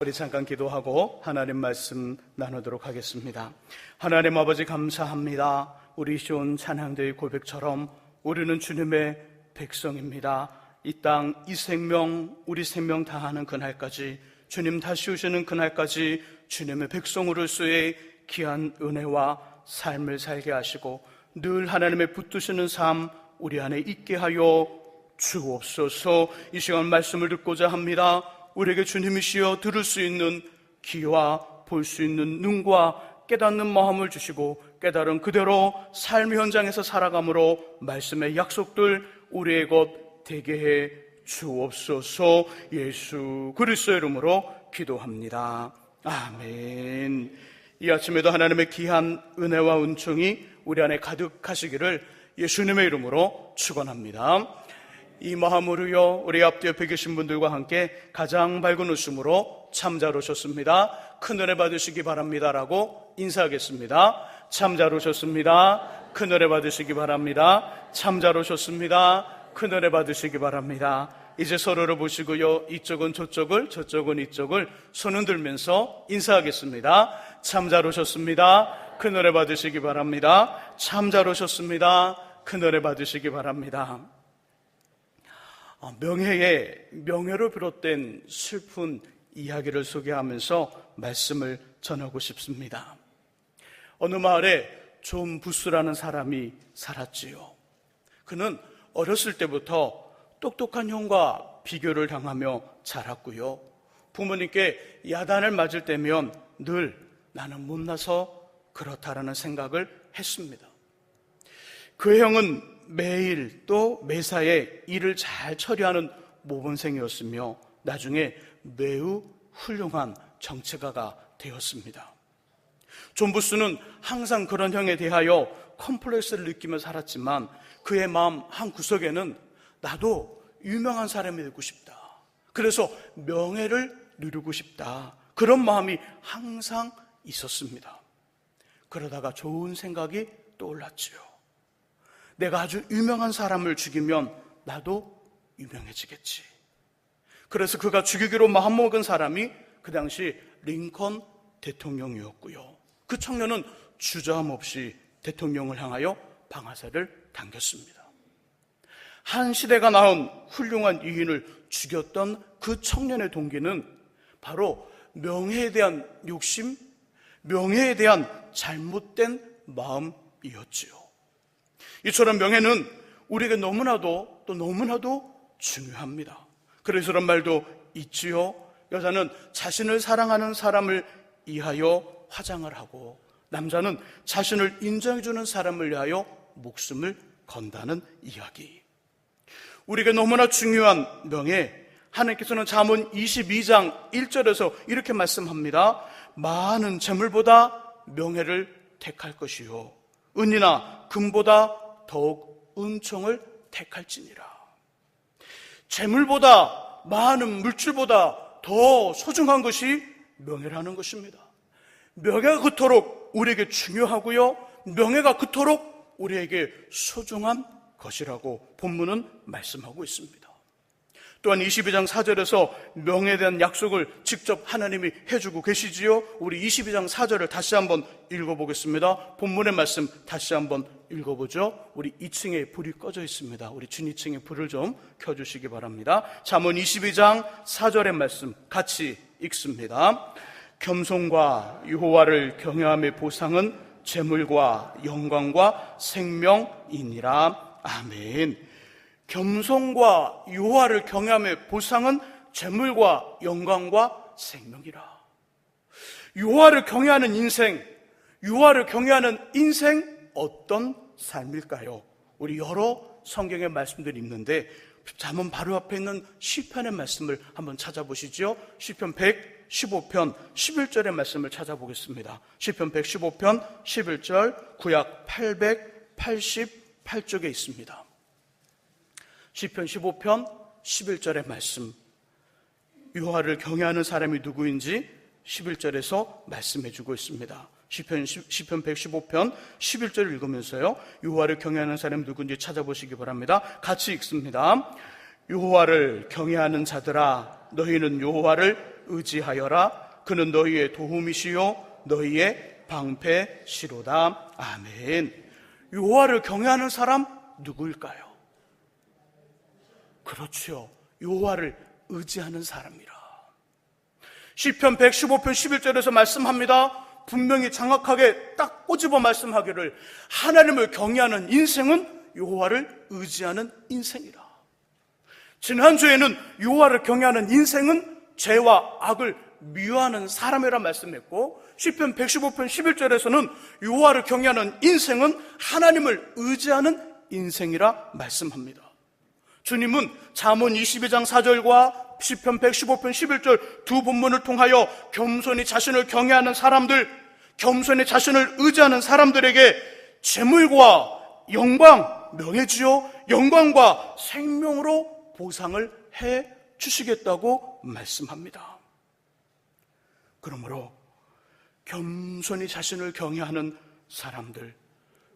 우리 잠깐 기도하고 하나님 말씀 나누도록 하겠습니다. 하나님 아버지 감사합니다. 우리 시온 찬양대의 고백처럼 우리는 주님의 백성입니다. 이 땅 이 생명 우리 생명 다하는 그날까지, 주님 다시 오시는 그날까지 주님의 백성으로서의 귀한 은혜와 삶을 살게 하시고 늘 하나님의 붙드시는 삶 우리 안에 있게 하여 주옵소서. 이 시간 말씀을 듣고자 합니다. 우리에게 주님이시여 들을 수 있는 귀와 볼 수 있는 눈과 깨닫는 마음을 주시고 깨달은 그대로 삶의 현장에서 살아감으로 말씀의 약속들 우리의 것 되게 해 주옵소서. 예수 그리스도의 이름으로 기도합니다. 아멘. 이 아침에도 하나님의 귀한 은혜와 은총이 우리 안에 가득하시기를 예수님의 이름으로 축원합니다. 이 마음으로요, 우리 앞뒤 계신 분들과 함께 가장 밝은 웃음으로 참 잘 오셨습니다, 큰 은혜 받으시기 바랍니다라고 인사하겠습니다. 참 잘 오셨습니다, 큰 은혜 받으시기 바랍니다. 참 잘 오셨습니다, 큰 은혜 받으시기 바랍니다. 이제 서로를 보시고요, 이쪽은 저쪽을, 저쪽은 이쪽을 손 흔들면서 인사하겠습니다. 참 잘 오셨습니다, 큰 은혜 받으시기 바랍니다. 참 잘 오셨습니다, 큰 은혜 받으시기 바랍니다. 명예로 비롯된 슬픈 이야기를 소개하면서 말씀을 전하고 싶습니다. 어느 마을에 존 부스라는 사람이 살았지요. 그는 어렸을 때부터 똑똑한 형과 비교를 당하며 자랐고요, 부모님께 야단을 맞을 때면 늘 나는 못나서 그렇다라는 생각을 했습니다. 그 형은 매일 또 매사에 일을 잘 처리하는 모범생이었으며 나중에 매우 훌륭한 정치가가 되었습니다. 존 부스는 항상 그런 형에 대하여 컴플렉스를 느끼며 살았지만 그의 마음 한구석에는 나도 유명한 사람이 되고 싶다, 그래서 명예를 누리고 싶다, 그런 마음이 항상 있었습니다. 그러다가 좋은 생각이 떠올랐지요. 내가 아주 유명한 사람을 죽이면 나도 유명해지겠지. 그래서 그가 죽이기로 마음먹은 사람이 그 당시 링컨 대통령이었고요, 그 청년은 주저함없이 대통령을 향하여 방아쇠를 당겼습니다. 한 시대가 낳은 훌륭한 유인을 죽였던 그 청년의 동기는 바로 명예에 대한 욕심, 명예에 대한 잘못된 마음이었지요. 이처럼 명예는 우리에게 너무나도 중요합니다. 그래서 그런 말도 있지요. 여자는 자신을 사랑하는 사람을 위하여 화장을 하고 남자는 자신을 인정해주는 사람을 위하여 목숨을 건다는 이야기. 우리에게 너무나 중요한 명예, 하나님께서는 잠언 22장 1절에서 이렇게 말씀합니다. 많은 재물보다 명예를 택할 것이요 은이나 금보다 더욱 은총을 택할지니라. 재물보다, 많은 물질보다 더 소중한 것이 명예라는 것입니다. 명예가 그토록 우리에게 중요하고요, 명예가 그토록 우리에게 소중한 것이라고 본문은 말씀하고 있습니다. 또한 22장 4절에서 명예에 대한 약속을 직접 하나님이 해주고 계시지요. 우리 22장 4절을 다시 한번 읽어보겠습니다. 본문의 말씀 다시 한번 읽어보죠. 우리 2층에 불이 꺼져 있습니다. 우리 준 2층에 불을 좀 켜주시기 바랍니다. 잠언 22장 4절의 말씀 같이 읽습니다. 겸손과 여호와를 경외함의 보상은 재물과 영광과 생명이니라. 아멘. 겸손과 여호와를 경외함의 보상은 재물과 영광과 생명이라. 여호와를 경외하는 인생, 여호와를 경외하는 인생 어떤 삶일까요? 우리 여러 성경의 말씀들이 있는데 잠언 바로 앞에 있는 시편의 말씀을 한번 찾아보시죠. 시편 115편 11절의 말씀을 찾아보겠습니다. 시편 115편 11절, 구약 888쪽에 있습니다. 시편 15편 11절의 말씀, 여호와를 경외하는 사람이 누구인지 11절에서 말씀해주고 있습니다. 시편 115편 11절을 읽으면서요, 여호와를 경외하는 사람이 누구인지 찾아보시기 바랍니다. 같이 읽습니다. 여호와를 경외하는 자들아, 너희는 여호와를 의지하여라. 그는 너희의 도움이시요 너희의 방패시로다. 아멘. 여호와를 경외하는 사람 누구일까요? 그렇죠. 여호와를 의지하는 사람이라. 시편 115편 11절에서 말씀합니다. 분명히 정확하게 딱 꼬집어 말씀하기를 하나님을 경외하는 인생은 여호와를 의지하는 인생이라. 지난주에는 여호와를 경외하는 인생은 죄와 악을 미워하는 사람이라 말씀했고, 시편 115편 11절에서는 여호와를 경외하는 인생은 하나님을 의지하는 인생이라 말씀합니다. 주님은 잠언 22장 4절과 시편 115편 11절 두 본문을 통하여 겸손히 자신을 경외하는 사람들, 겸손히 자신을 의지하는 사람들에게 재물과 영광, 명예지요 영광과 생명으로 보상을 해 주시겠다고 말씀합니다. 그러므로 겸손히 자신을 경외하는 사람들,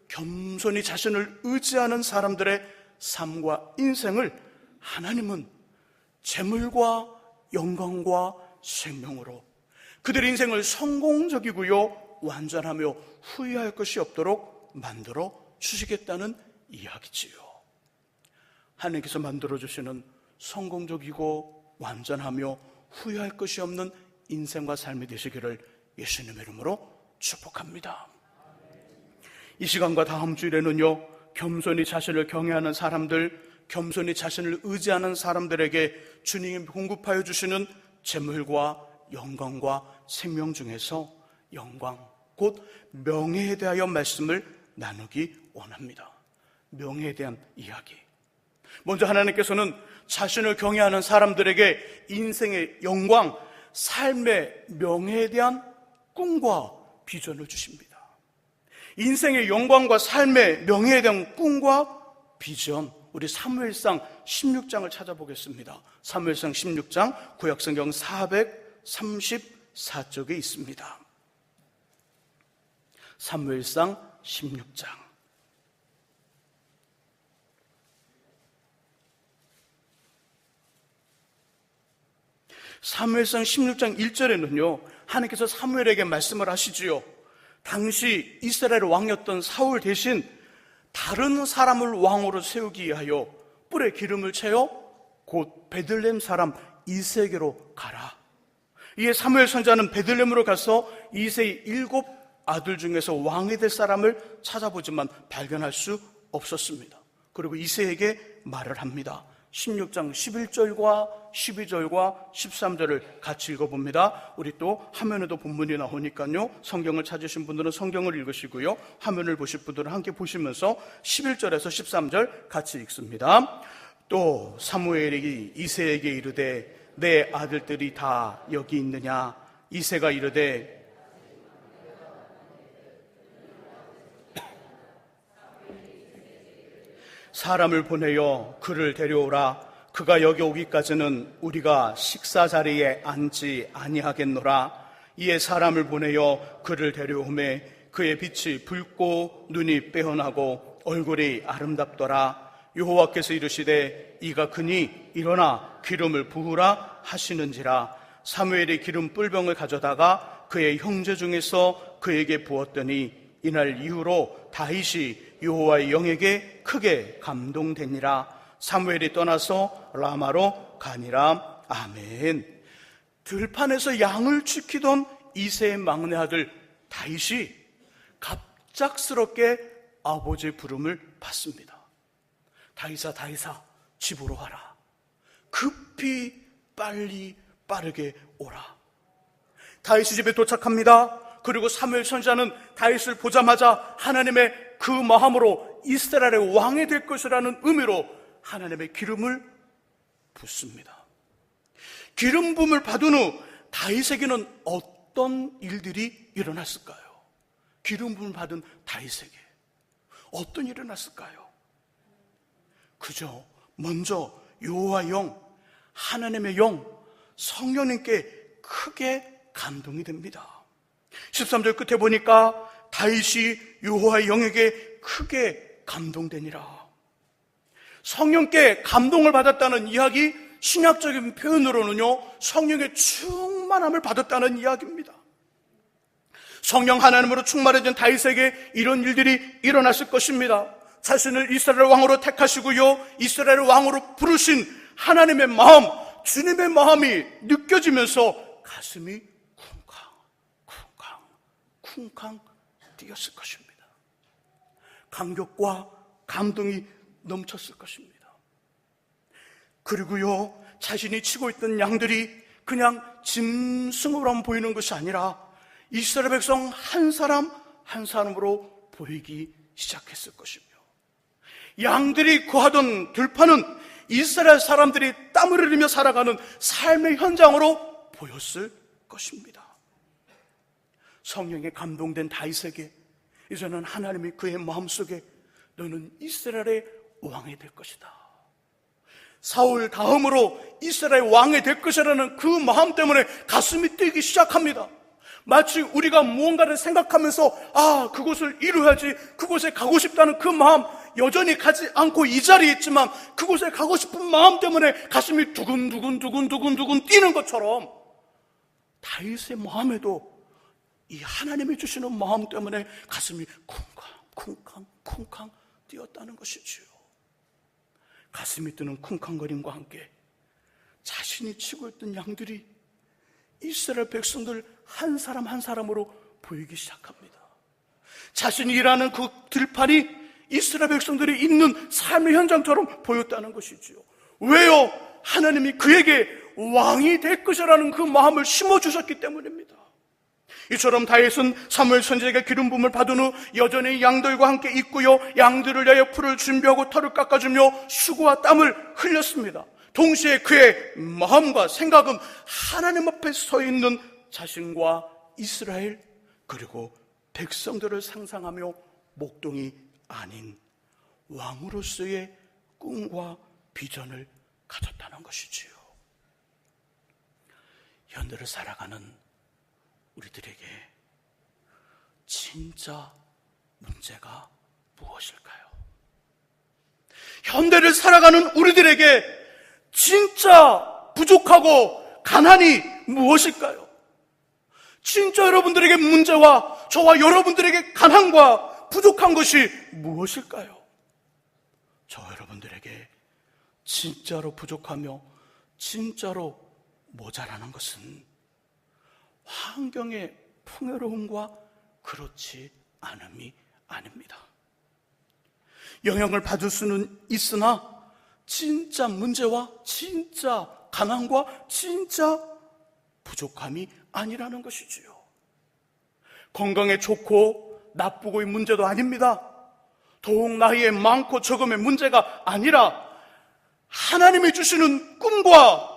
겸손히 자신을 의지하는 사람들의 삶과 인생을 하나님은 재물과 영광과 생명으로 그들의 인생을 성공적이고요 완전하며 후회할 것이 없도록 만들어 주시겠다는 이야기지요. 하나님께서 만들어 주시는 성공적이고 완전하며 후회할 것이 없는 인생과 삶이 되시기를 예수님의 이름으로 축복합니다. 이 시간과 다음 주일에는요, 겸손히 자신을 경외하는 사람들, 겸손히 자신을 의지하는 사람들에게 주님이 공급하여 주시는 재물과 영광과 생명 중에서 영광, 곧 명예에 대하여 말씀을 나누기 원합니다. 명예에 대한 이야기. 먼저 하나님께서는 자신을 경외하는 사람들에게 인생의 영광, 삶의 명예에 대한 꿈과 비전을 주십니다. 인생의 영광과 삶의 명예에 대한 꿈과 비전, 우리 사무엘상 16장을 찾아보겠습니다. 사무엘상 16장 구약성경 434쪽에 있습니다. 사무엘상 16장. 사무엘상 16장 1절에는요, 하나님께서 사무엘에게 말씀을 하시지요. 당시 이스라엘 왕이었던 사울 대신 다른 사람을 왕으로 세우기 위하여 뿔에 기름을 채워 곧 베들레헴 사람 이새에게로 가라. 이에 사무엘 선지자는 베들레헴으로 가서 이새의 7 아들 중에서 왕이 될 사람을 찾아보지만 발견할 수 없었습니다. 그리고 이새에게 말을 합니다. 16장 11절과 12절과 13절을 같이 읽어봅니다. 우리 또 화면에도 본문이 나오니까요, 성경을 찾으신 분들은 성경을 읽으시고요, 화면을 보실 분들은 함께 보시면서 11절에서 13절 같이 읽습니다. 또 사무엘이 이새에게 이르되 내 아들들이 다 여기 있느냐? 이새가 이르되 사람을 보내어 그를 데려오라. 그가 여기 오기까지는 우리가 식사 자리에 앉지 아니하겠노라. 이에 사람을 보내어 그를 데려오매 그의 빛이 붉고 눈이 빼어나고 얼굴이 아름답더라. 여호와께서 이르시되 이가 크니 일어나 기름을 부으라 하시는지라. 사무엘이 기름 뿔병을 가져다가 그의 형제 중에서 그에게 부었더니 이날 이후로 다윗이 여호와의 영에게 크게 감동되니라. 사무엘이 떠나서 라마로 가니라. 아멘. 들판에서 양을 지키던 이새의 막내 아들 다윗이 갑작스럽게 아버지의 부름을 받습니다. 다윗아, 다윗아, 집으로 가라. 급히 빨리 빠르게 오라. 다윗이 집에 도착합니다. 그리고 사무엘 선지자는 다윗을 보자마자 하나님의 그 마음으로 이스라엘의 왕이 될 것이라는 의미로 하나님의 기름을 붓습니다. 기름 부음을 받은 후 다윗에게는 어떤 일들이 일어났을까요? 기름 부음을 받은 다윗에게 어떤 일이 일어났을까요? 그저 먼저 여호와의 영, 하나님의 영, 성령님께 크게 감동이 됩니다. 13절 끝에 보니까 다윗이 여호와의 영에게 크게 감동되니라. 성령께 감동을 받았다는 이야기, 신약적인 표현으로는요, 성령의 충만함 충만함을 받았다는 이야기입니다. 성령 하나님으로 충만해진 다윗에게 이런 일들이 일어났을 것입니다. 자신을 이스라엘 왕으로 택하시고요, 이스라엘 왕으로 부르신 하나님의 마음, 주님의 마음이 느껴지면서 가슴이 쿵쾅 뛰었을 것입니다. 감격과 감동이 넘쳤을 것입니다. 그리고요, 자신이 치고 있던 양들이 그냥 짐승으로만 보이는 것이 아니라 이스라엘 백성 한 사람 한 사람으로 보이기 시작했을 것이며, 양들이 거하던 들판은 이스라엘 사람들이 땀을 흘리며 살아가는 삶의 현장으로 보였을 것입니다. 성령에 감동된 다윗에게 이제는 하나님이 그의 마음속에 너는 이스라엘의 왕이 될 것이다, 사울 다음으로 이스라엘 왕이 될 것이라는 그 마음 때문에 가슴이 뛰기 시작합니다. 마치 우리가 무언가를 생각하면서 그곳을 이루어야지, 그곳에 가고 싶다는 그 마음, 여전히 가지 않고 이 자리에 있지만 그곳에 가고 싶은 마음 때문에 가슴이 두근두근 뛰는 것처럼 다윗의 마음에도 이 하나님이 주시는 마음 때문에 가슴이 쿵쾅 뛰었다는 것이지요. 가슴이 뛰는 쿵쾅거림과 함께 자신이 치고 있던 양들이 이스라엘 백성들 한 사람 한 사람으로 보이기 시작합니다. 자신이 일하는 그 들판이 이스라엘 백성들이 있는 삶의 현장처럼 보였다는 것이지요. 왜요? 하나님이 그에게 왕이 될 것이라는 그 마음을 심어주셨기 때문입니다. 이처럼 다윗은 사무엘 선지자에게 기름 부음을 받은 후 여전히 양들과 함께 있고요, 양들을 위하여 풀을 준비하고 털을 깎아주며 수고와 땀을 흘렸습니다. 동시에 그의 마음과 생각은 하나님 앞에 서 있는 자신과 이스라엘 그리고 백성들을 상상하며 목동이 아닌 왕으로서의 꿈과 비전을 가졌다는 것이지요. 현대를 살아가는 우리들에게 진짜 문제가 무엇일까요? 현대를 살아가는 우리들에게 진짜 부족하고 가난이 무엇일까요? 진짜 여러분들에게 문제와 저와 여러분들에게 가난과 부족한 것이 무엇일까요? 저 여러분들에게 진짜로 부족하며 진짜로 모자라는 것은 환경의 풍요로움과 그렇지 않음이 아닙니다. 영향을 받을 수는 있으나 진짜 문제와 진짜 가난과 진짜 부족함이 아니라는 것이지요. 건강에 좋고 나쁘고의 문제도 아닙니다. 더욱 나이에 많고 적음의 문제가 아니라 하나님이 주시는 꿈과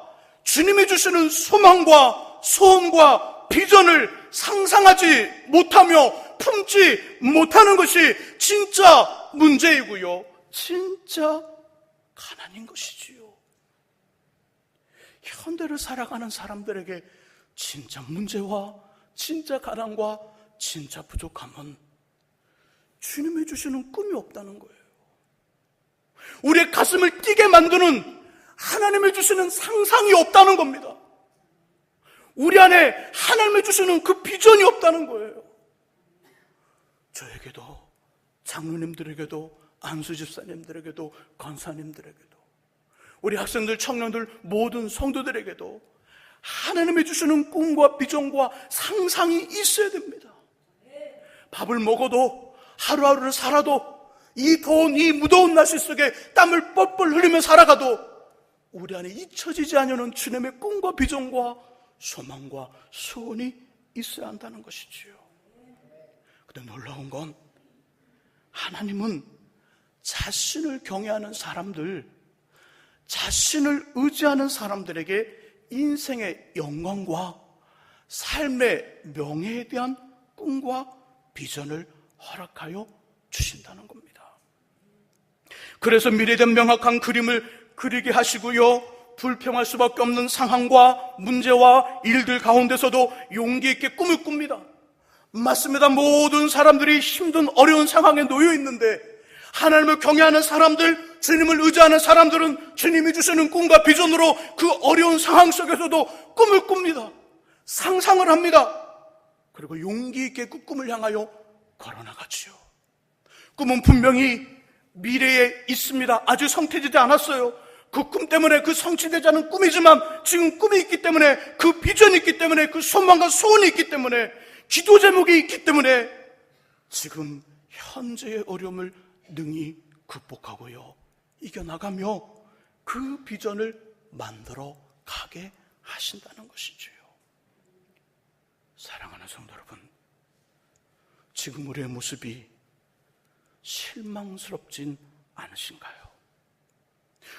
주님이 주시는 소망과 소원과 비전을 상상하지 못하며 품지 못하는 것이 진짜 문제이고요, 진짜 가난인 것이지요. 현대를 살아가는 사람들에게 진짜 문제와 진짜 가난과 진짜 부족함은 주님이 주시는 꿈이 없다는 거예요. 우리의 가슴을 뛰게 만드는 하나님이 주시는 상상이 없다는 겁니다. 우리 안에 하나님이 주시는 그 비전이 없다는 거예요. 저에게도, 장로님들에게도, 안수집사님들에게도, 권사님들에게도, 우리 학생들, 청년들, 모든 성도들에게도 하나님이 주시는 꿈과 비전과 상상이 있어야 됩니다. 밥을 먹어도, 하루하루를 살아도, 이 더운 이 무더운 날씨 속에 땀을 뻘뻘 흘리며 살아가도 우리 안에 잊혀지지 않는 주님의 꿈과 비전과 소망과 소원이 있어야 한다는 것이지요. 그런데 놀라운 건 하나님은 자신을 경외하는 사람들, 자신을 의지하는 사람들에게 인생의 영광과 삶의 명예에 대한 꿈과 비전을 허락하여 주신다는 겁니다. 그래서 미래에 대한 명확한 그림을 그리게 하시고요, 불평할 수밖에 없는 상황과 문제와 일들 가운데서도 용기 있게 꿈을 꿉니다. 맞습니다. 모든 사람들이 힘든 어려운 상황에 놓여 있는데 하나님을 경외하는 사람들, 주님을 의지하는 사람들은 주님이 주시는 꿈과 비전으로 그 어려운 상황 속에서도 꿈을 꿉니다. 상상을 합니다. 그리고 용기 있게 그 꿈을 향하여 걸어나가지요. 꿈은 분명히 미래에 있습니다. 아주 성취되지 않았어요. 그 꿈 때문에, 그 성취되지 않은 꿈이지만 지금 꿈이 있기 때문에, 그 비전이 있기 때문에, 그 소망과 소원이 있기 때문에, 기도 제목이 있기 때문에 지금 현재의 어려움을 능히 극복하고요, 이겨나가며 그 비전을 만들어 가게 하신다는 것이지요. 사랑하는 성도 여러분, 지금 우리의 모습이 실망스럽진 않으신가요?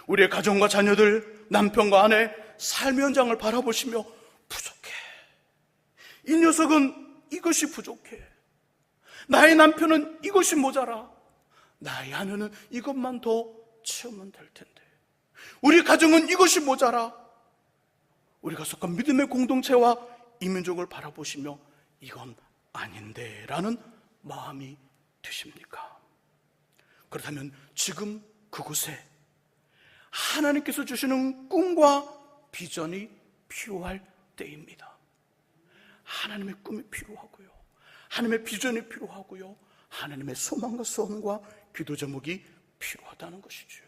우리의 가정과 자녀들, 남편과 아내, 삶의 현장을 바라보시며 부족해, 이 녀석은 이것이 부족해, 나의 남편은 이것이 모자라, 나의 아내는 이것만 더 채우면 될 텐데, 우리 가정은 이것이 모자라, 우리가 속한 믿음의 공동체와 이민족을 바라보시며 이건 아닌데 라는 마음이 드십니까? 그렇다면 지금 그곳에 하나님께서 주시는 꿈과 비전이 필요할 때입니다. 하나님의 꿈이 필요하고요, 하나님의 비전이 필요하고요, 하나님의 소망과 소원과 기도 제목이 필요하다는 것이죠.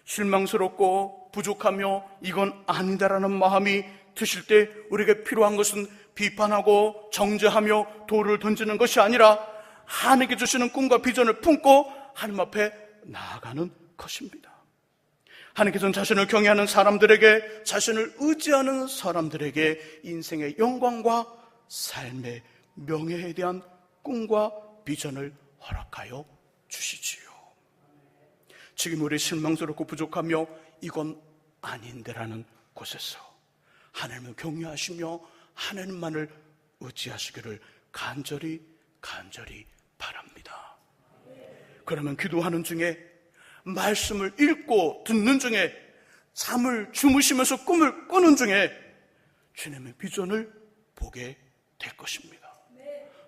실망스럽고 부족하며 이건 아니다라는 마음이 드실 때 우리에게 필요한 것은 비판하고 정죄하며 돌을 던지는 것이 아니라 하나님께 주시는 꿈과 비전을 품고 하나님 앞에 나아가는 것입니다. 하나님께서는 자신을 경외하는 사람들에게, 자신을 의지하는 사람들에게 인생의 영광과 삶의 명예에 대한 꿈과 비전을 허락하여 주시지요. 지금 우리 실망스럽고 부족하며 이건 아닌데라는 곳에서 하나님을 경외하시며 하나님만을 의지하시기를 간절히 바랍니다. 그러면 기도하는 중에, 말씀을 읽고 듣는 중에, 잠을 주무시면서 꿈을 꾸는 중에 주님의 비전을 보게 될 것입니다.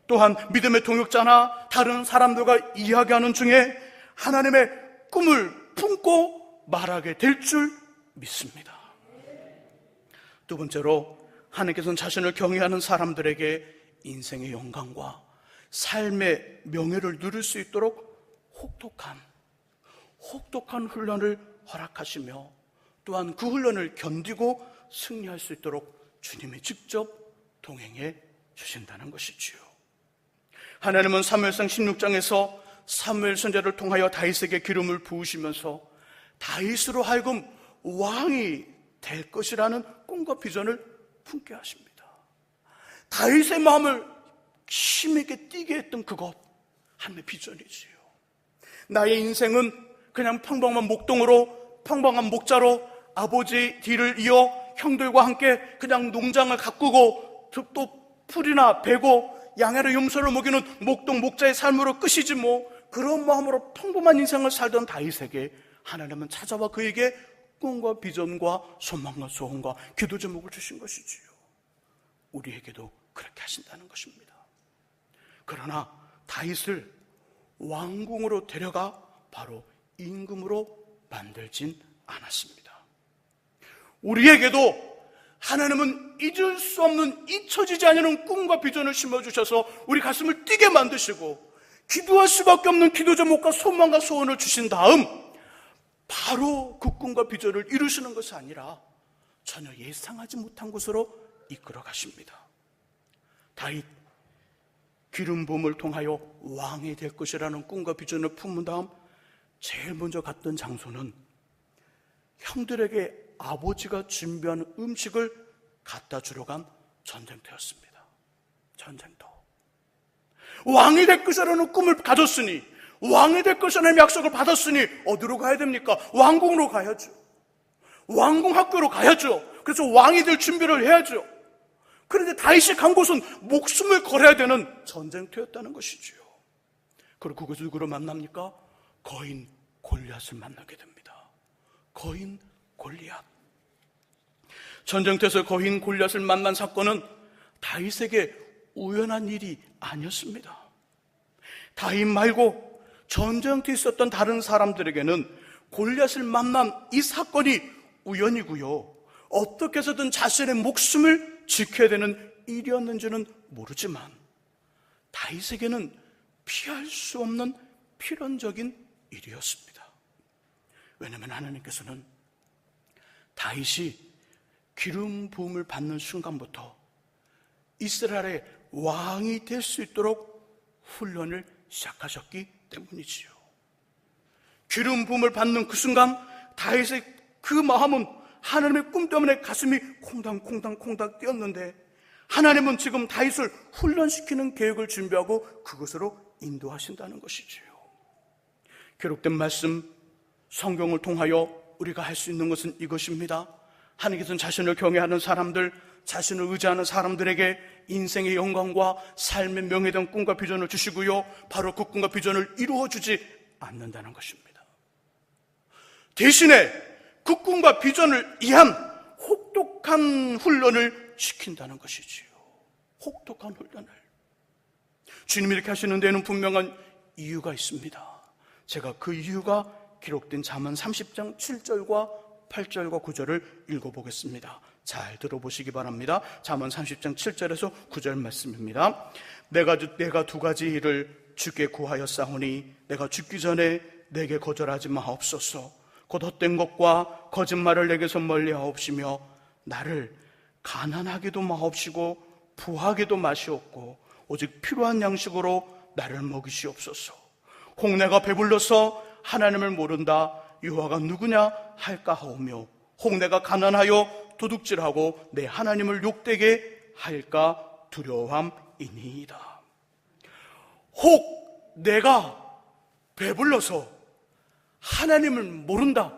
또한 믿음의 동역자나 다른 사람들과 이야기하는 중에 하나님의 꿈을 품고 말하게 될 줄 믿습니다. 두 번째로, 하나님께서는 자신을 경외하는 사람들에게 인생의 영광과 삶의 명예를 누릴 수 있도록 혹독한 훈련을 허락하시며 또한 그 훈련을 견디고 승리할 수 있도록 주님이 직접 동행해 주신다는 것이지요. 하나님은 사무엘상 16장에서 사무엘 선지자를 통하여 다윗에게 기름을 부으시면서 다윗으로 하여금 왕이 될 것이라는 꿈과 비전을 품게 하십니다. 다윗의 마음을 힘있게 뛰게 했던 그것, 하나님의 비전이지요. 나의 인생은 그냥 평범한 목동으로, 평범한 목자로 아버지 뒤를 이어 형들과 함께 그냥 농장을 가꾸고 또 풀이나 베고 양해를 염소를 먹이는 목동 목자의 삶으로 끝이지 뭐, 그런 마음으로 평범한 인생을 살던 다윗에게 하나님은 찾아와 그에게 꿈과 비전과 소망과 소원과 기도 제목을 주신 것이지요. 우리에게도 그렇게 하신다는 것입니다. 그러나 다윗을 왕궁으로 데려가 바로 임금으로 만들진 않았습니다. 우리에게도 하나님은 잊을 수 없는, 잊혀지지 않는 꿈과 비전을 심어주셔서 우리 가슴을 뛰게 만드시고 기도할 수밖에 없는 기도 제목과 소망과 소원을 주신 다음 바로 그 꿈과 비전을 이루시는 것이 아니라 전혀 예상하지 못한 곳으로 이끌어 가십니다. 다윗, 기름 부음을 통하여 왕이 될 것이라는 꿈과 비전을 품은 다음 제일 먼저 갔던 장소는 형들에게 아버지가 준비한 음식을 갖다 주러 간 전쟁터였습니다. 전쟁터. 왕이 될 것이라는 꿈을 가졌으니, 왕이 될 것이라는 약속을 받았으니 어디로 가야 됩니까? 왕궁으로 가야죠. 왕궁 학교로 가야죠. 그래서 왕이 될 준비를 해야죠. 그런데 다윗이 간 곳은 목숨을 걸어야 되는 전쟁터였다는 것이지요. 그리고 그것을 누구로 만납니까? 거인 골리앗을 만나게 됩니다. 거인 골리앗. 전쟁터에서 거인 골리앗을 만난 사건은 다윗에게 우연한 일이 아니었습니다. 다윗 말고 전쟁터에 있었던 다른 사람들에게는 골리앗을 만난 이 사건이 우연이고요, 어떻게 해서든 자신의 목숨을 지켜야 되는 일이었는지는 모르지만 다윗에게는 피할 수 없는 필연적인 일이었습니다. 왜냐하면 하나님께서는 다윗이 기름 부음을 받는 순간부터 이스라엘의 왕이 될 수 있도록 훈련을 시작하셨기 때문이지요. 기름 부음을 받는 그 순간 다윗의 그 마음은 하나님의 꿈 때문에 가슴이 콩당콩당콩당 뛰었는데 하나님은 지금 다윗을 훈련시키는 계획을 준비하고 그것으로 인도하신다는 것이지요. 기록된 말씀 성경을 통하여 우리가 할 수 있는 것은 이것입니다. 하나님께서는 자신을 경외하는 사람들, 자신을 의지하는 사람들에게 인생의 영광과 삶의 명예에 대한 꿈과 비전을 주시고요, 바로 그 꿈과 비전을 이루어주지 않는다는 것입니다. 대신에 그 꿈과 비전을 위한 혹독한 훈련을 시킨다는 것이지요. 혹독한 훈련을. 주님이 이렇게 하시는 데는 분명한 이유가 있습니다. 제가 그 이유가 기록된 잠언 30장 7절과 8절과 9절을 읽어보겠습니다. 잘 들어보시기 바랍니다. 잠언 30장 7절에서 9절 말씀입니다. 내가 두 가지 일을 주께 구하였사오니 내가 죽기 전에 내게 거절하지 마옵소서. 곧 헛된 것과 거짓말을 내게서 멀리하옵시며 나를 가난하게도 마옵시고 부하게도 마시옵고 오직 필요한 양식으로 나를 먹이시옵소서. 혹 내가 배불러서 하나님을 모른다 여호와가 누구냐 할까 하오며 혹 내가 가난하여 도둑질하고 내 하나님을 욕되게 할까 두려워함이니이다. 혹 내가 배불러서 하나님을 모른다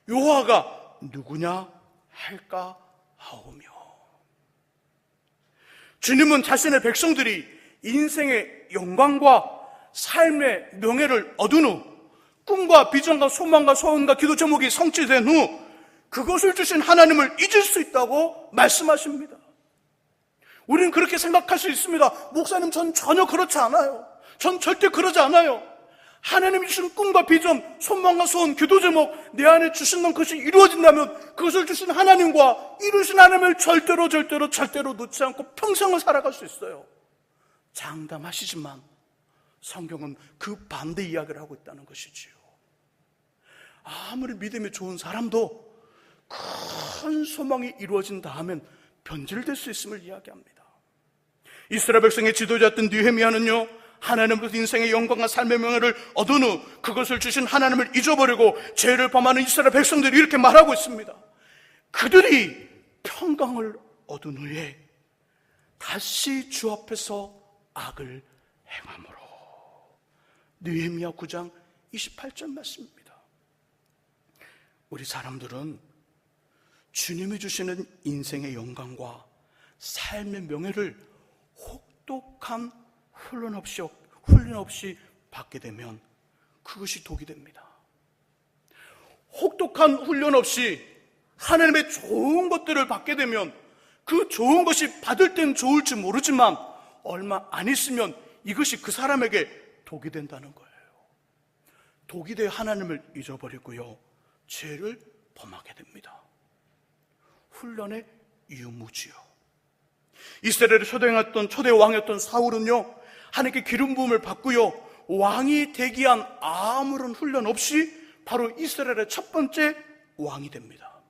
여호와가 누구냐 할까 하오며. 주님은 자신의 백성들이 인생의 영광과 삶의 명예를 얻은 후 꿈과 비전과 소망과 소원과 기도 제목이 성취된 후 그것을 주신 하나님을 잊을 수 있다고 말씀하십니다. 우리는 그렇게 생각할 수 있습니다. 목사님, 전 전혀 그렇지 않아요. 전 절대 그러지 않아요. 하나님이 주신 꿈과 비전, 소망과 소원, 기도 제목 내 안에 주신 것이 이루어진다면 그것을 주신 하나님과 이루신 하나님을 절대로 놓지 않고 평생을 살아갈 수 있어요. 장담하시지만 성경은 그 반대 이야기를 하고 있다는 것이지요. 아무리 믿음이 좋은 사람도 큰 소망이 이루어진 다음엔 변질될 수 있음을 이야기합니다. 이스라엘 백성의 지도자였던 느헤미야는요, 하나님으로부터 인생의 영광과 삶의 명예를 얻은 후 그것을 주신 하나님을 잊어버리고 죄를 범하는 이스라엘 백성들이 이렇게 말하고 있습니다. 그들이 평강을 얻은 후에 다시 주 앞에서 악을 행함으로. 느헤미야 9장 28절 말씀입니다. 우리 사람들은 주님이 주시는 인생의 영광과 삶의 명예를 혹독한 훈련 없이 받게 되면 그것이 독이 됩니다. 혹독한 훈련 없이 하나님의 좋은 것들을 받게 되면 그 좋은 것이 받을 땐 좋을지 모르지만 얼마 안 있으면 이것이 그 사람에게 독이 된다는 거예요. 독이 되어 하나님을 잊어버리고요, 죄를 범하게 됩니다. 훈련의 유무지요. 이스라엘을 초대 왕이었던 사울은요, 하나님께 기름 부음을 받고요, 왕이 되기 위한 아무런 훈련 없이 바로 이스라엘의 첫 번째 왕이 됩니다.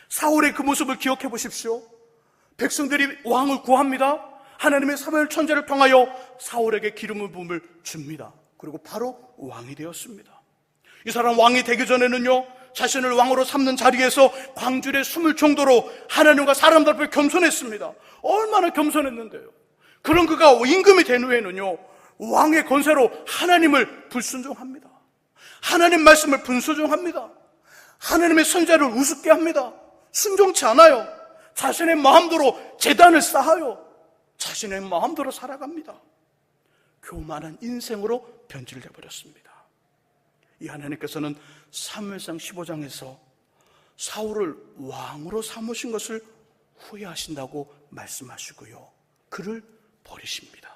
사울의 그 모습을 기억해 보십시오. 백성들이 왕을 구합니다. 하나님의 사무엘 천사를 통하여 사울에게 기름 부음을 줍니다. 그리고 바로 왕이 되었습니다. 이 사람 왕이 되기 전에는요, 자신을 왕으로 삼는 자리에서 광주리에 숨을 정도로 하나님과 사람들 앞에 겸손했습니다. 얼마나 겸손했는데요. 그런 그가 임금이 된 후에는요, 왕의 권세로 하나님을 불순종합니다. 하나님 말씀을 분수종합니다. 하나님의 선자를 우습게 합니다. 순종치 않아요. 자신의 마음대로 제단을 쌓아요. 자신의 마음대로 살아갑니다. 교만한 인생으로 변질돼 버렸습니다. 이 하나님께서는 사무엘상 15장에서 사울을 왕으로 삼으신 것을 후회하신다고 말씀하시고요, 그를 버리십니다.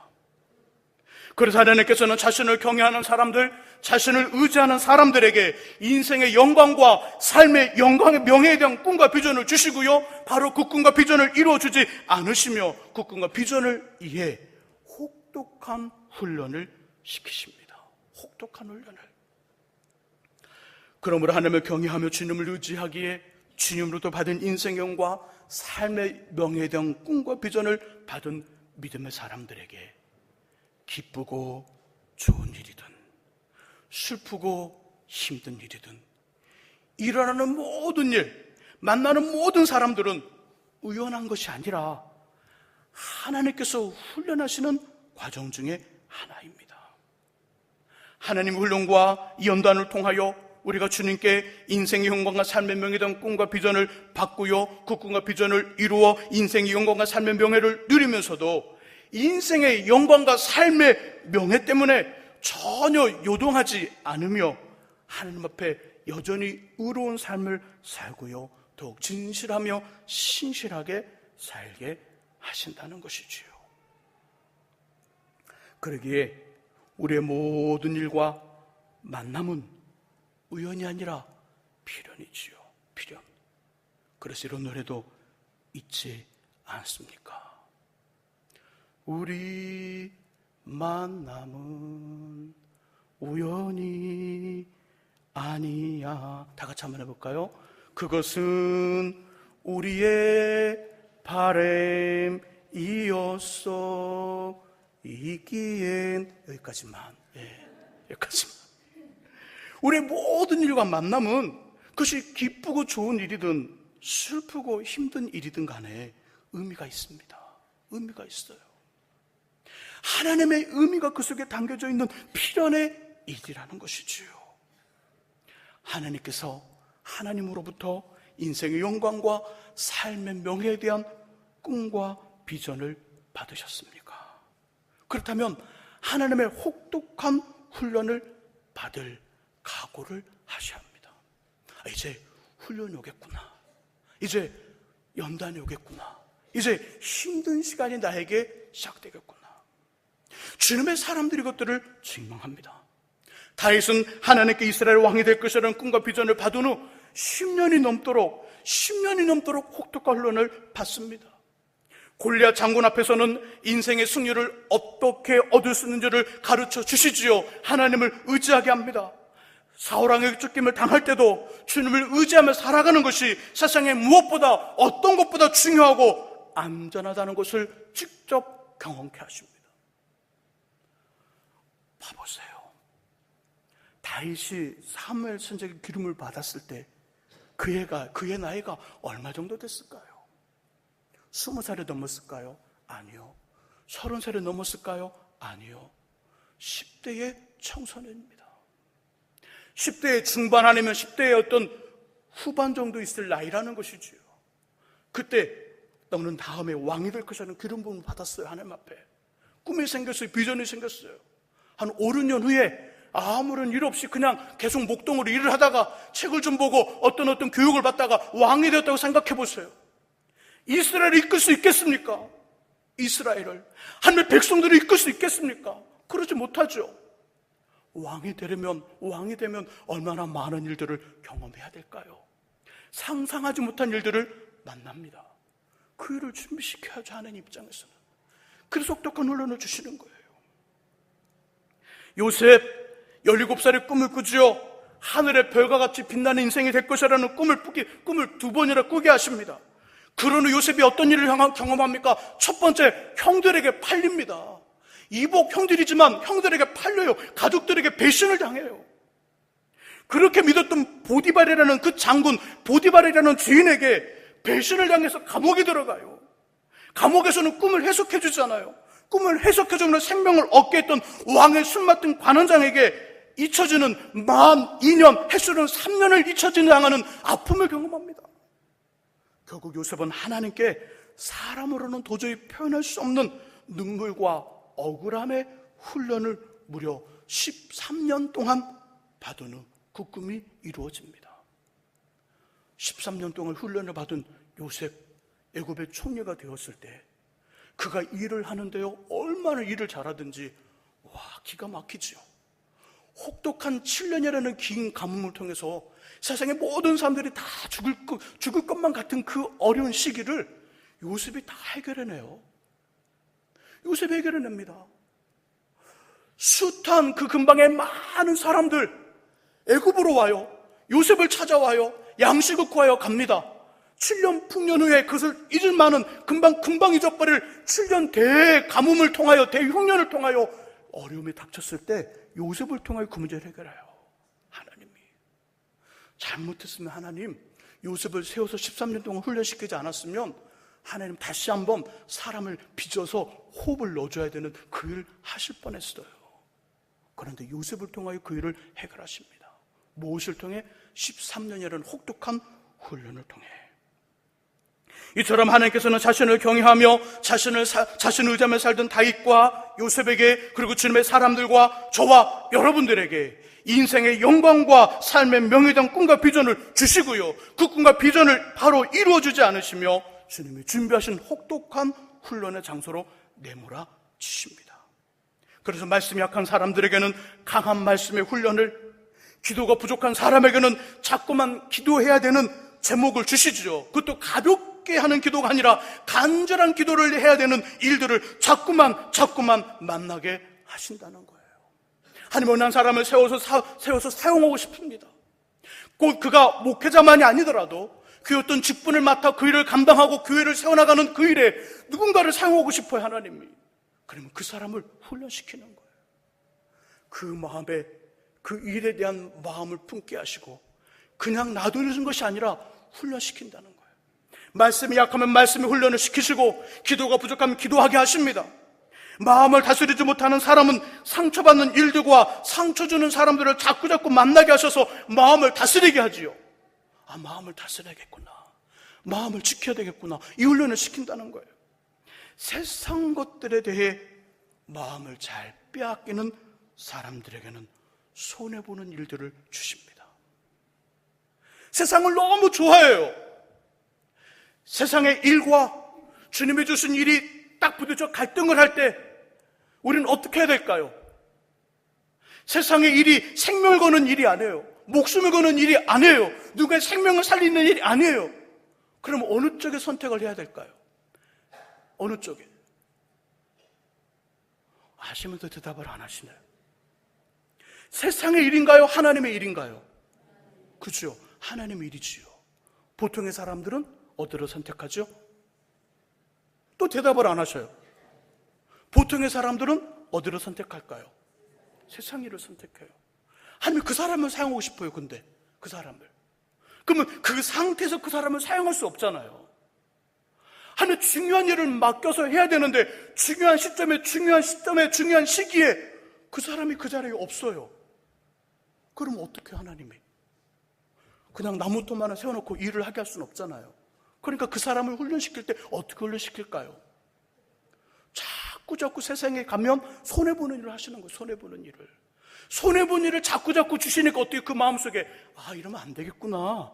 그래서 하나님께서는 자신을 경외하는 사람들, 자신을 의지하는 사람들에게 인생의 영광과 삶의 영광의 명예에 대한 꿈과 비전을 주시고요, 바로 그 꿈과 비전을 이루어주지 않으시며 그 꿈과 비전을 위해 혹독한 훈련을 시키십니다. 혹독한 훈련을. 그러므로 하나님을 경외하며 주님을 의지하기에 주님으로부터 받은 인생의 영광과 삶의 명예에 대한 꿈과 비전을 받은 믿음의 사람들에게 기쁘고 좋은 일이든 슬프고 힘든 일이든 일어나는 모든 일, 만나는 모든 사람들은 우연한 것이 아니라 하나님께서 훈련하시는 과정 중에 하나입니다. 하나님의 훈련과 이 연단을 통하여 우리가 주님께 인생의 영광과 삶의 명예에 대한 꿈과 비전을 받고요, 그 꿈과 비전을 이루어 인생의 영광과 삶의 명예를 누리면서도 인생의 영광과 삶의 명예 때문에 전혀 요동하지 않으며 하나님 앞에 여전히 의로운 삶을 살고요, 더욱 진실하며 신실하게 살게 하신다는 것이지요. 그러기에 우리의 모든 일과 만남은 우연이 아니라 필연이지요. 필연. 그래서 이런 노래도 있지 않습니까? 우리 만남은 우연이 아니야. 다 같이 한번 해볼까요? 그것은 우리의 바람이었어. 있기엔 여기까지만. 여기까지만. 우리의 모든 일과 만남은 그것이 기쁘고 좋은 일이든 슬프고 힘든 일이든 간에 의미가 있습니다. 의미가 있어요. 하나님의 의미가 그 속에 담겨져 있는 필연의 일이라는 것이지요. 하나님께서 하나님으로부터 인생의 영광과 삶의 명예에 대한 꿈과 비전을 받으셨습니까? 그렇다면 하나님의 혹독한 훈련을 받을 각오를 하셔야 합니다. 이제 훈련이 오겠구나. 이제 연단이 오겠구나. 이제 힘든 시간이 나에게 시작되겠구나. 주님의 사람들이 이것들을 증명합니다. 다윗은 하나님께 이스라엘 왕이 될 것이라는 꿈과 비전을 받은 후 10년이 넘도록 혹독한 훈련을 받습니다. 골리앗 장군 앞에서는 인생의 승리를 어떻게 얻을 수 있는지를 가르쳐 주시지요. 하나님을 의지하게 합니다. 사울왕에게 쫓김을 당할 때도 주님을 의지하며 살아가는 것이 세상에 무엇보다 어떤 것보다 중요하고 안전하다는 것을 직접 경험케 하십니다. 봐보세요. 다윗이 사무엘 선지자의 기름을 받았을 때 그의 나이가 얼마 정도 됐을까요? 20살이 넘었을까요? 아니요. 30살이 넘었을까요? 아니요. 10대의 청소년입니다. 10대의 중반 아니면 10대의 어떤 후반 정도 있을 나이라는 것이지요. 그때 너는 다음에 왕이 될 것이라는 기름 부음을 받았어요. 하나님 앞에 꿈이 생겼어요. 비전이 생겼어요. 한 5, 6년 후에 아무런 일 없이 그냥 계속 목동으로 일을 하다가 책을 좀 보고 어떤 교육을 받다가 왕이 되었다고 생각해 보세요. 이스라엘을 이끌 수 있겠습니까? 이스라엘을 하나님의 백성들을 이끌 수 있겠습니까? 그러지 못하죠. 왕이 되면 얼마나 많은 일들을 경험해야 될까요? 상상하지 못한 일들을 만납니다. 그 일을 준비시켜야죠. 하나님 입장에서는. 그래서 혹독한 훈련을 주시는 거예요. 요셉 17살의 꿈을 꾸지요. 하늘의 별과 같이 빛나는 인생이 될 것이라는 꿈을 2번이나 꾸게 하십니다. 그런 후 요셉이 어떤 일을 경험합니까? 첫 번째, 형들에게 팔립니다. 이복 형들이지만 형들에게 팔려요. 가족들에게 배신을 당해요. 그렇게 믿었던 보디발이라는 그 장군, 보디발이라는 주인에게 배신을 당해서 감옥에 들어가요. 감옥에서는 꿈을 해석해 주잖아요. 꿈을 해석해 주면 생명을 얻게 했던 왕의 술 맡은 관원장에게 잊혀지는 만 2년, 횟수는 3년을 잊혀지는 당하는 아픔을 경험합니다. 결국 요셉은 하나님께 사람으로는 도저히 표현할 수 없는 눈물과 억울함의 훈련을 무려 13년 동안 받은 후 그 꿈이 이루어집니다. 13년 동안 훈련을 받은 요셉, 애굽의 총리가 되었을 때 그가 일을 하는데요, 얼마나 일을 잘하든지 기가 막히지요. 혹독한 7년이라는 긴 가뭄을 통해서 세상의 모든 사람들이 다 죽을 것만 같은 그 어려운 시기를 요셉이 다 해결해내요. 요셉이 해결해냅니다. 숱한 그 근방에 많은 사람들 애굽으로 와요. 요셉을 찾아와요. 양식을 구하여 갑니다. 7년 풍년 후에 그것을 잊을 만한 금방 잊어버릴 7년 대가뭄을 통하여, 대흉년을 통하여 어려움이 닥쳤을 때 요셉을 통하여 그 문제를 해결해요. 하나님이. 잘못했으면 하나님 요셉을 세워서 13년 동안 훈련시키지 않았으면 하나님 다시 한번 사람을 빚어서 호흡을 넣어줘야 되는 그 일을 하실 뻔했어요. 그런데 요셉을 통하여 그 일을 해결하십니다. 무엇을 통해? 13년이라는 혹독한 훈련을 통해. 이처럼 하나님께서는 자신을 경외하며 자신을 의지하며 살던 다윗과 요셉에게, 그리고 주님의 사람들과 저와 여러분들에게 인생의 영광과 삶의 명예당 꿈과 비전을 주시고요, 그 꿈과 비전을 바로 이루어주지 않으시며 주님이 준비하신 혹독한 훈련의 장소로 내몰아 주십니다. 그래서 말씀이 약한 사람들에게는 강한 말씀의 훈련을, 기도가 부족한 사람에게는 자꾸만 기도해야 되는 제목을 주시죠. 그것도 가볍게 하는 기도가 아니라 간절한 기도를 해야 되는 일들을 자꾸만 만나게 하신다는 거예요. 하나님은 한 사람을 세워서 사용하고 싶습니다. 꼭 그가 목회자만이 아니더라도 그 어떤 직분을 맡아 그 일을 감당하고 교회를 세워나가는 그 일에 누군가를 사용하고 싶어요, 하나님이. 그러면 그 사람을 훈련시키는 거예요. 그 마음에, 그 일에 대한 마음을 품게 하시고 그냥 놔두는 것이 아니라 훈련시킨다는 거예요. 말씀이 약하면 말씀의 훈련을 시키시고 기도가 부족하면 기도하게 하십니다. 마음을 다스리지 못하는 사람은 상처받는 일들과 상처 주는 사람들을 자꾸 만나게 하셔서 마음을 다스리게 하지요. 아, 마음을 다스려야겠구나, 마음을 지켜야 되겠구나, 이 훈련을 시킨다는 거예요. 세상 것들에 대해 마음을 잘 빼앗기는 사람들에게는 손해보는 일들을 주십니다. 세상을 너무 좋아해요. 세상의 일과 주님이 주신 일이 딱 부딪혀 갈등을 할 때 우리는 어떻게 해야 될까요? 세상의 일이 생명을 거는 일이 아니에요. 목숨을 거는 일이 아니에요. 누구의 생명을 살리는 일이 아니에요. 그럼 어느 쪽에 선택을 해야 될까요? 어느 쪽에? 아시면서 대답을 안 하시나요? 세상의 일인가요? 하나님의 일인가요? 그죠? 하나님의 일이지요. 보통의 사람들은 어디를 선택하죠? 또 대답을 안 하셔요. 보통의 사람들은 어디를 선택할까요? 세상 일을 선택해요. 하나님 그 사람을 사용하고 싶어요. 근데 그 사람을, 그러면 그 상태에서 그 사람을 사용할 수 없잖아요. 하나님 중요한 일을 맡겨서 해야 되는데 중요한 시점에 중요한 시기에 그 사람이 그 자리에 없어요. 그럼 어떻게 하나님이? 그냥 나무토만을 세워놓고 일을 하게 할 수는 없잖아요. 그러니까 그 사람을 훈련시킬 때 어떻게 훈련시킬까요? 자꾸 세상에 가면 손해보는 일을 하시는 거예요. 손해보는 일을 자꾸 주시니까 어떻게 그 마음속에 이러면 안 되겠구나,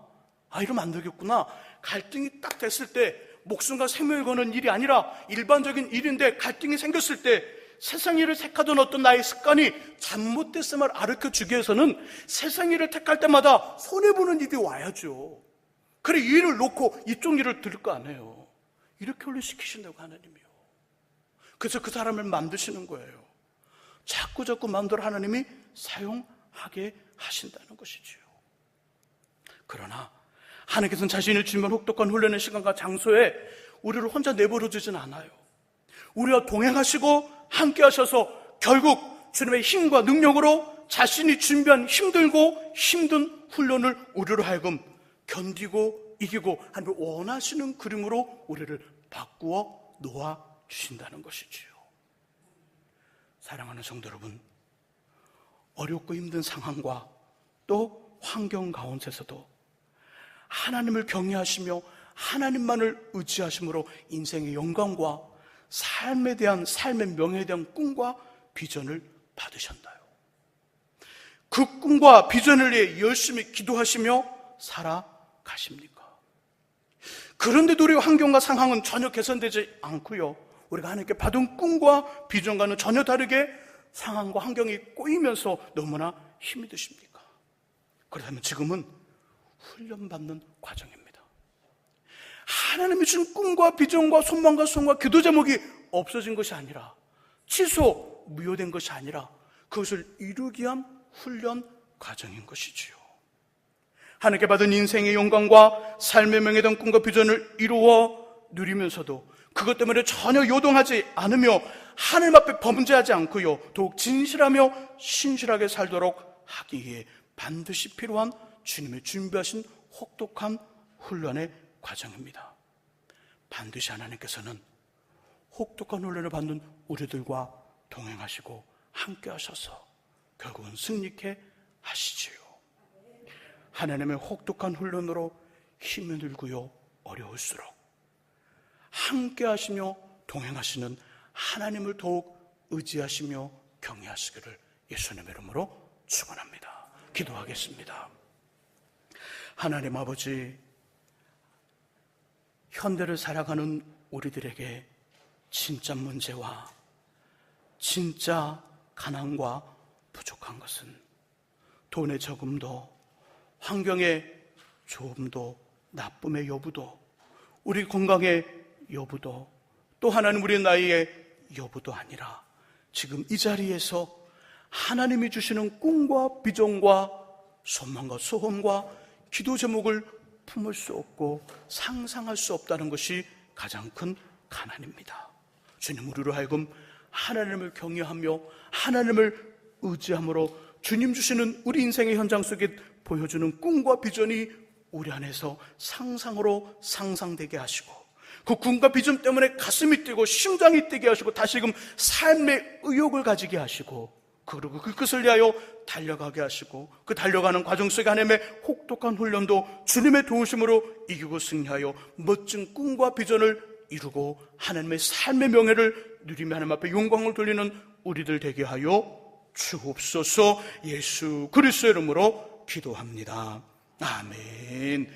이러면 안 되겠구나, 갈등이 딱 됐을 때 목숨과 생명을 거는 일이 아니라 일반적인 일인데 갈등이 생겼을 때 세상 일을 택하던 어떤 나의 습관이 잘못됐음을 가르쳐주기 위해서는 세상 일을 택할 때마다 손해보는 일이 와야죠. 그래, 이 일을 놓고 이쪽 일을 들을 거 아니에요. 이렇게 훈련시키신다고 하나님이요. 그래서 그 사람을 만드시는 거예요. 자꾸 마음대로 하나님이 사용하게 하신다는 것이지요. 그러나 하나님께서는 자신이 주면 혹독한 훈련의 시간과 장소에 우리를 혼자 내버려 두진 않아요. 우리와 동행하시고 함께 하셔서 결국 주님의 힘과 능력으로 자신이 준비한 힘들고 힘든 훈련을 우리로 하여금 견디고 이기고 하나님 원하시는 그림으로 우리를 바꾸어 놓아주신다는 것이지요. 사랑하는 성도 여러분, 어렵고 힘든 상황과 또 환경 가운데서도 하나님을 경외하시며 하나님만을 의지하심으로 인생의 영광과 삶에 대한, 삶의 명예에 대한 꿈과 비전을 받으셨나요? 그 꿈과 비전을 위해 열심히 기도하시며 살아가십니까? 그런데도 우리 환경과 상황은 전혀 개선되지 않고요, 우리가 하나님께 받은 꿈과 비전과는 전혀 다르게 상황과 환경이 꼬이면서 너무나 힘이 드십니까? 그렇다면 지금은 훈련받는 과정입니다. 하나님이 주신 꿈과 비전과 소망과 소원과 기도 제목이 없어진 것이 아니라, 취소, 무효된 것이 아니라 그것을 이루기 위한 훈련 과정인 것이지요. 하나님께 받은 인생의 영광과 삶의 명예던 꿈과 비전을 이루어 누리면서도 그것 때문에 전혀 요동하지 않으며 하나님 앞에 범죄하지 않고요, 더욱 진실하며 신실하게 살도록 하기 위해 반드시 필요한 주님의 준비하신 혹독한 훈련의 과정입니다. 반드시 하나님께서는 혹독한 훈련을 받는 우리들과 동행하시고 함께 하셔서 결국은 승리케 하시지요. 하나님의 혹독한 훈련으로 힘이 들고요, 어려울수록 함께 하시며 동행하시는 하나님을 더욱 의지하시며 경외하시기를 예수님의 이름으로 축원합니다. 기도하겠습니다. 하나님 아버지, 현대를 살아가는 우리들에게 진짜 문제와 진짜 가난과 부족한 것은 돈의 적음도, 환경의 조음도, 나쁨의 여부도, 우리 건강의 여부도, 또 하나는 우리의 나이의 여부도 아니라 지금 이 자리에서 하나님이 주시는 꿈과 비전과 소망과 소원과 기도 제목을 품을 수 없고 상상할 수 없다는 것이 가장 큰 가난입니다. 주님, 우리로 하여금 하나님을 경외하며 하나님을 의지함으로 주님 주시는 우리 인생의 현장 속에 보여주는 꿈과 비전이 우리 안에서 상상으로 상상되게 하시고, 그 꿈과 비전 때문에 가슴이 뛰고 심장이 뛰게 하시고 다시금 삶의 의욕을 가지게 하시고, 그리고 그 끝을 위하여 달려가게 하시고, 그 달려가는 과정 속에 하나님의 혹독한 훈련도 주님의 도우심으로 이기고 승리하여 멋진 꿈과 비전을 이루고 하나님의 삶의 명예를 누리며 하나님 앞에 영광을 돌리는 우리들 되게 하여 주옵소서. 예수 그리스도의 이름으로 기도합니다. 아멘.